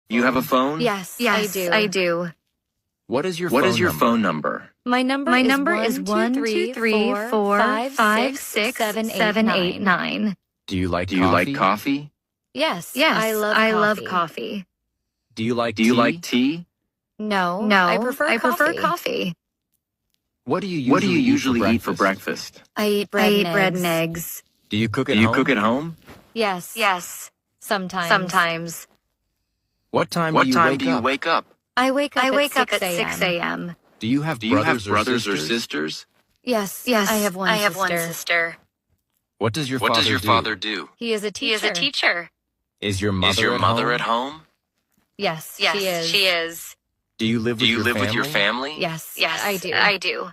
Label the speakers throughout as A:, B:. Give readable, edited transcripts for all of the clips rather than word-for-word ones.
A: You have a phone?
B: Yes, I do.
A: What is your phone number?
B: My number is 1-2-3-4-5-6-7-8-9.
A: Do you like coffee?
B: Yes,
C: I love coffee.
A: Do you like tea?
B: No, I prefer coffee.
A: What do you usually eat for breakfast?
B: I eat bread and eggs.
A: Do you cook at home?
B: Yes, sometimes.
A: What time do you wake up?
B: I wake up
C: at
B: at 6
C: a.m.
A: Do you have brothers or sisters?
B: Yes, I have one sister.
A: What does your father do?
B: He is a teacher.
A: Is your mother at home?
B: Yes,
C: She is.
A: Do you live with your family?
B: Yes,
C: I do.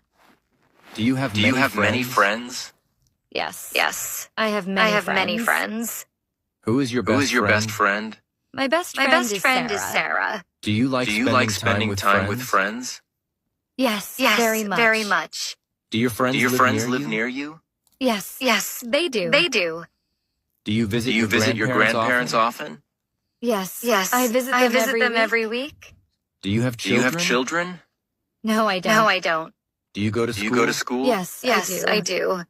A: Do you have many friends?
B: Yes. I have many friends.
A: Who is your best friend?
B: My best friend is Sarah.
A: Do you like spending time with friends?
B: Yes,
C: Very
B: very
C: much.
A: Do your friends live near you?
B: Yes, they do.
A: Do you visit your grandparents often?
B: Yes,
C: I
B: visit them every week.
A: Do you have children?
B: No, I don't.
A: Do you go to school?
B: Yes,
C: I do.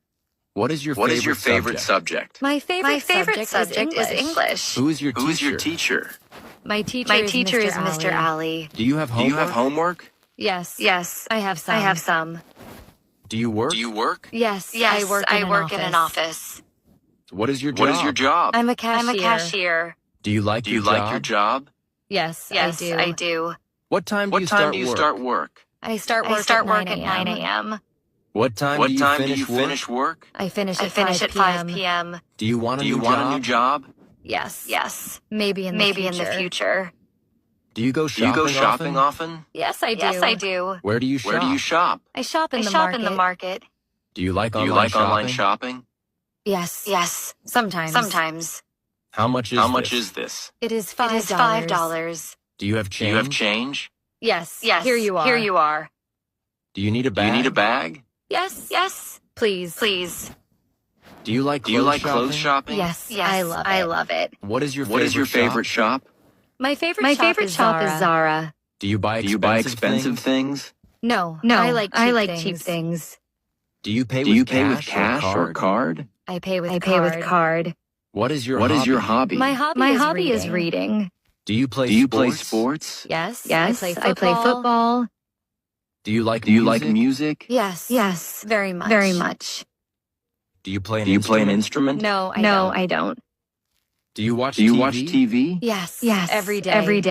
A: What is your favorite subject?
B: My favorite subject
C: is English.
A: Who is your teacher?
B: My teacher is Mr. Ali.
A: Do you have homework?
B: Yes, I have some.
A: Do you work?
B: Yes,
C: Yes,
B: I work
C: in an office.
A: What is your job?
B: I'm a
C: I'm a cashier.
A: Do you like your job?
B: Yes,
C: I do.
A: What time do you start work?
B: I start
C: I
B: work
C: start
B: at
C: work
B: 9
C: at 9
B: a.m.
C: a.m.
A: What time do you finish work?
B: I finish
C: I
B: at
C: finish
B: 5
C: at 5 p.m.
A: Do you want a new job?
B: Yes. Maybe in the future.
A: Do you go shopping often?
B: Yes, I do.
A: Where do you shop?
B: I shop in
C: in
B: the
C: the market.
A: Do you like online shopping?
B: Yes, sometimes.
A: How much is this?
B: It is
C: It is $5.
A: Do you have change?
B: Yes,
C: Yes.
B: here you are.
C: Here you are.
A: Do you need a bag?
B: Yes, please.
A: Do you like clothes shopping?
B: Yes,
C: Yes,
B: I love it.
A: What is your favorite shop?
B: My favorite shop is Zara.
A: Do you buy expensive things?
B: No,
C: I
B: like
C: cheap
B: things.
A: Do you pay with cash or card?
B: I pay with
C: card.
A: What is your hobby?
B: My hobby is reading.
A: Do you play sports?
B: Yes,
C: I play football.
A: Do you like music?
B: Yes, very much.
A: Do you play an instrument?
B: No, I
C: No,
B: don't.
C: I don't.
A: Do you watch TV?
B: Yes,
C: Yes,
B: every day.